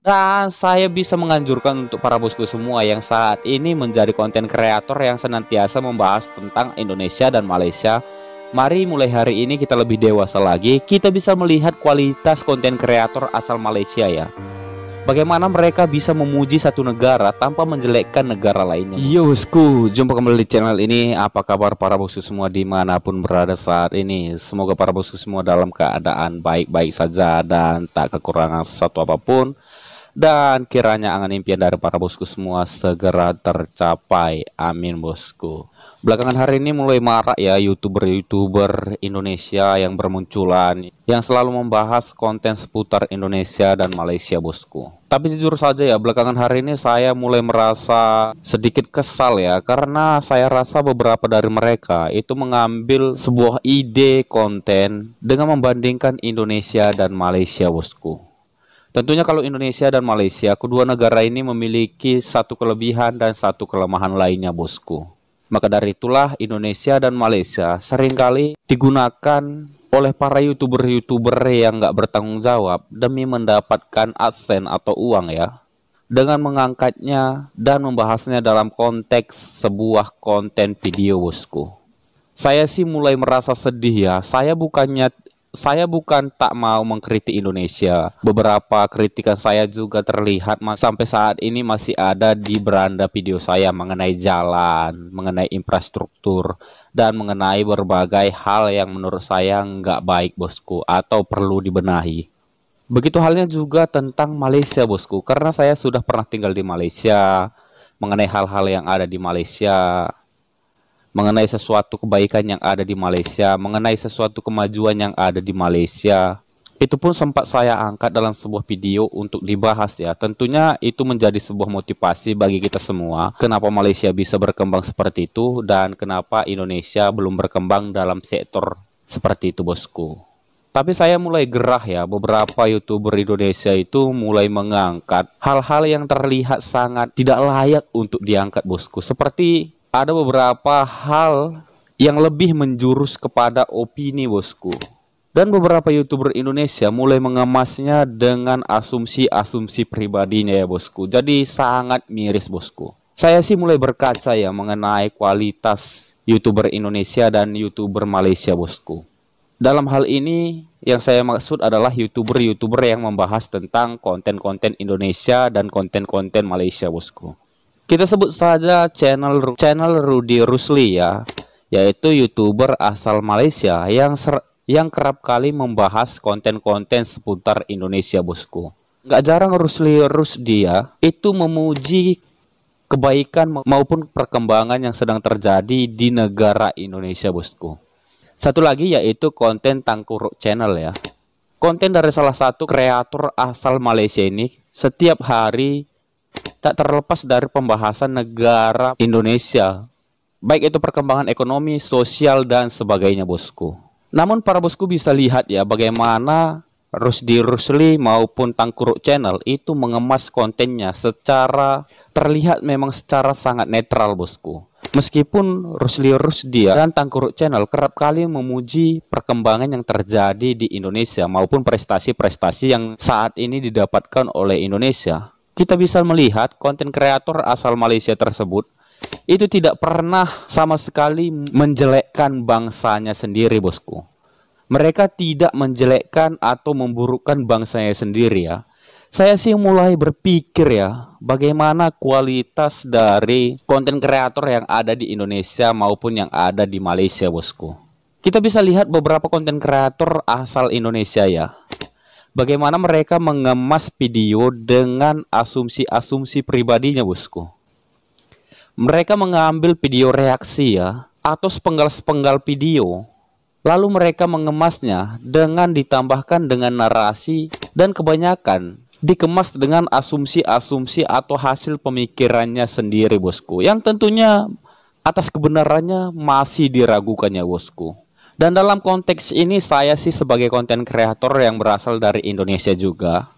Dan saya bisa menganjurkan untuk para bosku semua yang saat ini menjadi konten kreator yang senantiasa membahas tentang Indonesia dan Malaysia. Mari mulai hari ini kita lebih dewasa lagi. Kita bisa melihat kualitas konten kreator asal Malaysia ya. Bagaimana mereka bisa memuji satu negara tanpa menjelekkan negara lainnya. Yo bosku, jumpa kembali di channel ini. Apa kabar para bosku semua dimanapun berada saat ini? Semoga para bosku semua dalam keadaan baik-baik saja dan tak kekurangan sesuatu apapun. Dan kiranya angan impian dari para bosku semua segera tercapai. Amin bosku. Belakangan hari ini mulai marak ya YouTuber Indonesia yang bermunculan, yang selalu membahas konten seputar Indonesia dan Malaysia bosku. Tapi jujur saja ya, belakangan hari ini saya mulai merasa sedikit kesal ya, karena saya rasa beberapa dari mereka itu mengambil sebuah ide konten dengan membandingkan Indonesia dan Malaysia bosku. Tentunya kalau Indonesia dan Malaysia, kedua negara ini memiliki satu kelebihan dan satu kelemahan lainnya bosku. Maka dari itulah Indonesia dan Malaysia seringkali digunakan oleh para YouTuber yang nggak bertanggung jawab demi mendapatkan AdSense atau uang ya, dengan mengangkatnya dan membahasnya dalam konteks sebuah konten video bosku. Saya sih mulai merasa sedih ya. Saya bukan tak mau mengkritik Indonesia. Beberapa kritikan saya juga terlihat sampai saat ini masih ada di beranda video saya mengenai jalan, mengenai infrastruktur, dan mengenai berbagai hal yang menurut saya nggak baik bosku atau perlu dibenahi. Begitu halnya juga tentang Malaysia bosku, karena saya sudah pernah tinggal di Malaysia, mengenai hal-hal yang ada di Malaysia, mengenai sesuatu kebaikan yang ada di Malaysia, mengenai sesuatu kemajuan yang ada di Malaysia. Itu pun sempat saya angkat dalam sebuah video untuk dibahas ya. Tentunya itu menjadi sebuah motivasi bagi kita semua. Kenapa Malaysia bisa berkembang seperti itu dan kenapa Indonesia belum berkembang dalam sektor seperti itu bosku. Tapi saya mulai gerah ya, beberapa YouTuber Indonesia itu mulai mengangkat hal-hal yang terlihat sangat tidak layak untuk diangkat bosku. Seperti ada beberapa hal yang lebih menjurus kepada opini bosku. Dan beberapa YouTuber Indonesia mulai mengemasnya dengan asumsi-asumsi pribadinya ya bosku. Jadi sangat miris bosku. Saya sih mulai berkaca ya mengenai kualitas YouTuber Indonesia dan YouTuber Malaysia bosku. Dalam hal ini yang saya maksud adalah YouTuber yang membahas tentang konten-konten Indonesia dan konten-konten Malaysia bosku. Kita sebut saja channel Rudy Rusli ya, yaitu YouTuber asal Malaysia yang kerap kali membahas konten-konten seputar Indonesia bosku. Nggak jarang Rusdi ya itu memuji kebaikan maupun perkembangan yang sedang terjadi di negara Indonesia bosku. Satu lagi yaitu konten Tangkuruk Channel ya. Konten dari salah satu kreator asal Malaysia ini setiap hari tak terlepas dari pembahasan negara Indonesia, baik itu perkembangan ekonomi, sosial, dan sebagainya bosku. Namun para bosku bisa lihat ya bagaimana Rusdi Rusli maupun Tangkuruk Channel itu mengemas kontennya secara terlihat memang secara sangat netral bosku. Meskipun Rusdi dan Tangkuruk Channel kerap kali memuji perkembangan yang terjadi di Indonesia maupun prestasi-prestasi yang saat ini didapatkan oleh Indonesia, kita bisa melihat konten kreator asal Malaysia tersebut itu tidak pernah sama sekali menjelekkan bangsanya sendiri bosku. Mereka tidak menjelekkan atau memburukkan bangsanya sendiri ya. Saya sih mulai berpikir ya, bagaimana kualitas dari konten kreator yang ada di Indonesia maupun yang ada di Malaysia bosku. Kita bisa lihat beberapa konten kreator asal Indonesia ya, bagaimana mereka mengemas video dengan asumsi-asumsi pribadinya bosku. Mereka mengambil video reaksi ya, atau sepenggal-sepenggal video, lalu mereka mengemasnya dengan ditambahkan dengan narasi dan kebanyakan dikemas dengan asumsi-asumsi atau hasil pemikirannya sendiri bosku, yang tentunya atas kebenarannya masih diragukannya bosku. Dan dalam konteks ini saya sih sebagai konten kreator yang berasal dari Indonesia juga,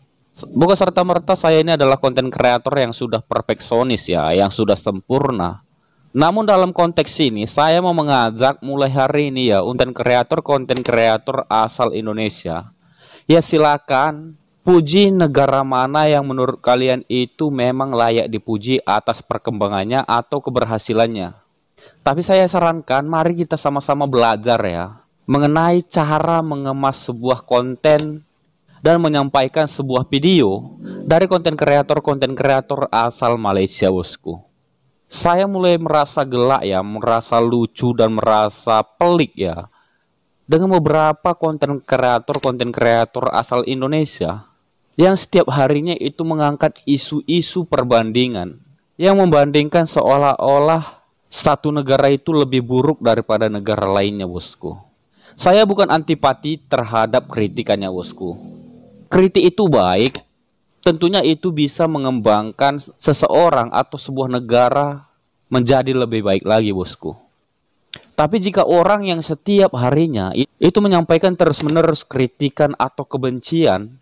bukan serta-merta saya ini adalah konten kreator yang sudah perfeksionis ya, yang sudah sempurna. Namun dalam konteks ini saya mau mengajak mulai hari ini ya konten kreator asal Indonesia, ya silakan Puji negara mana yang menurut kalian itu memang layak dipuji atas perkembangannya atau keberhasilannya. Tapi saya sarankan mari kita sama-sama belajar ya mengenai cara mengemas sebuah konten dan menyampaikan sebuah video dari konten kreator asal Malaysia, bosku. Saya mulai merasa gelak ya, merasa lucu dan merasa pelik ya dengan beberapa konten kreator asal Indonesia yang setiap harinya itu mengangkat isu-isu perbandingan yang membandingkan seolah-olah satu negara itu lebih buruk daripada negara lainnya, bosku. Saya bukan antipati terhadap kritikannya, bosku. Kritik itu baik, tentunya itu bisa mengembangkan seseorang atau sebuah negara menjadi lebih baik lagi, bosku. Tapi jika orang yang setiap harinya itu menyampaikan terus-menerus kritikan atau kebencian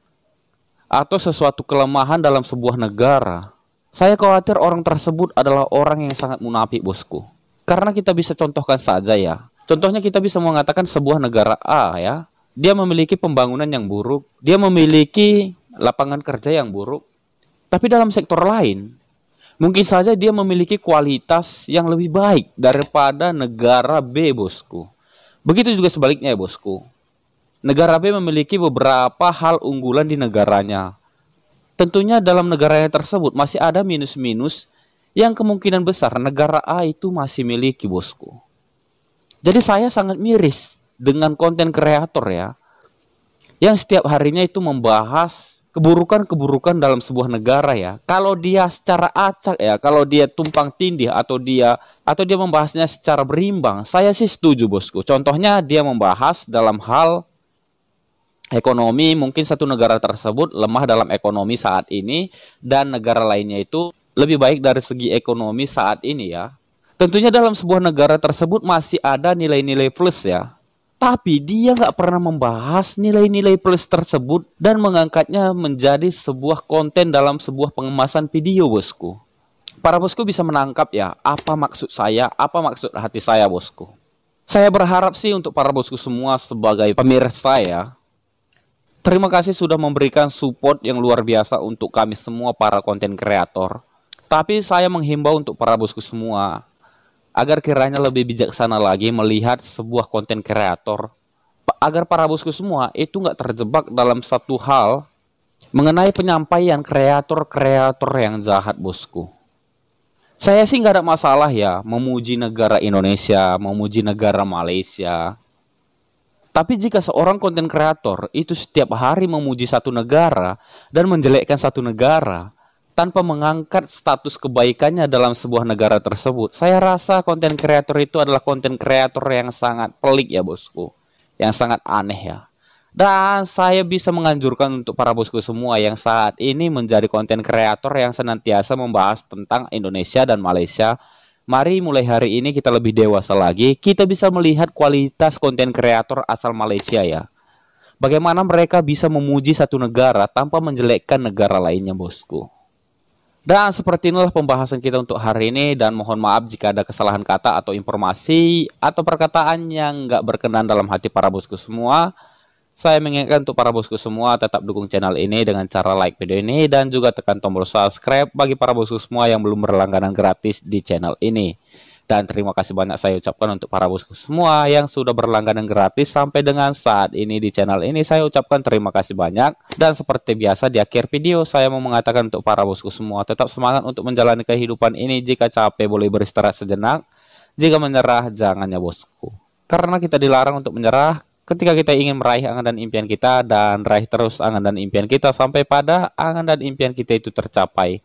atau sesuatu kelemahan dalam sebuah negara, saya khawatir orang tersebut adalah orang yang sangat munafik, bosku. Karena kita bisa contohkan saja ya. Contohnya kita bisa mengatakan sebuah negara A ya, dia memiliki pembangunan yang buruk, dia memiliki lapangan kerja yang buruk. Tapi dalam sektor lain, mungkin saja dia memiliki kualitas yang lebih baik daripada negara B, bosku. Begitu juga sebaliknya ya, bosku. Negara B memiliki beberapa hal unggulan di negaranya. Tentunya dalam negaranya tersebut masih ada minus-minus yang kemungkinan besar negara A itu masih miliki, bosku. Jadi saya sangat miris dengan konten kreator ya, yang setiap harinya itu membahas keburukan-keburukan dalam sebuah negara ya. Kalau dia secara acak ya, kalau dia tumpang tindih atau dia membahasnya secara berimbang, saya sih setuju, bosku. Contohnya dia membahas dalam hal ekonomi, mungkin satu negara tersebut lemah dalam ekonomi saat ini dan negara lainnya itu lebih baik dari segi ekonomi saat ini ya. Tentunya dalam sebuah negara tersebut masih ada nilai-nilai plus ya. Tapi dia nggak pernah membahas nilai-nilai plus tersebut dan mengangkatnya menjadi sebuah konten dalam sebuah pengemasan video, bosku. Para bosku bisa menangkap ya apa maksud saya, apa maksud hati saya, bosku. Saya berharap sih untuk para bosku semua sebagai pemirsa ya, terima kasih sudah memberikan support yang luar biasa untuk kami semua para konten kreator. Tapi saya menghimbau untuk para bosku semua agar kiranya lebih bijaksana lagi melihat sebuah konten kreator, agar para bosku semua itu nggak terjebak dalam satu hal mengenai penyampaian kreator-kreator yang jahat, bosku. Saya sih nggak ada masalah ya memuji negara Indonesia, memuji negara Malaysia. Tapi jika seorang konten kreator itu setiap hari memuji satu negara dan menjelekkan satu negara tanpa mengangkat status kebaikannya dalam sebuah negara tersebut, saya rasa konten kreator itu adalah konten kreator yang sangat pelik ya, bosku. Yang sangat aneh ya. Dan saya bisa menganjurkan untuk para bosku semua yang saat ini menjadi konten kreator yang senantiasa membahas tentang Indonesia dan Malaysia, mari mulai hari ini kita lebih dewasa lagi, kita bisa melihat kualitas konten kreator asal Malaysia ya. Bagaimana mereka bisa memuji satu negara tanpa menjelekkan negara lainnya, bosku. Dan seperti inilah pembahasan kita untuk hari ini, dan mohon maaf jika ada kesalahan kata atau informasi atau perkataan yang nggak berkenan dalam hati para bosku semua. Saya mengingatkan untuk para bosku semua tetap dukung channel ini dengan cara like video ini dan juga tekan tombol subscribe bagi para bosku semua yang belum berlangganan gratis di channel ini. Dan terima kasih banyak saya ucapkan untuk para bosku semua yang sudah berlangganan gratis sampai dengan saat ini di channel ini. Saya ucapkan terima kasih banyak. Dan seperti biasa di akhir video saya mau mengatakan untuk para bosku semua tetap semangat untuk menjalani kehidupan ini. Jika capek boleh beristirahat sejenak. Jika menyerah jangan ya, bosku. Karena kita dilarang untuk menyerah ketika kita ingin meraih angan dan impian kita, dan raih terus angan dan impian kita sampai pada angan dan impian kita itu tercapai.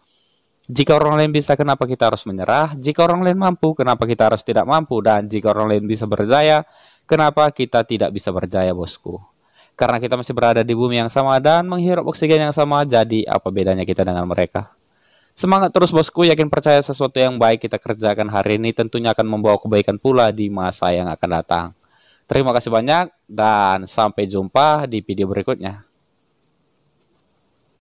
Jika orang lain bisa, kenapa kita harus menyerah? Jika orang lain mampu, kenapa kita harus tidak mampu? Dan jika orang lain bisa berjaya, kenapa kita tidak bisa berjaya, bosku? Karena kita masih berada di bumi yang sama dan menghirup oksigen yang sama, jadi apa bedanya kita dengan mereka? Semangat terus, bosku, yakin percaya sesuatu yang baik kita kerjakan hari ini tentunya akan membawa kebaikan pula di masa yang akan datang. Terima kasih banyak dan sampai jumpa di video berikutnya.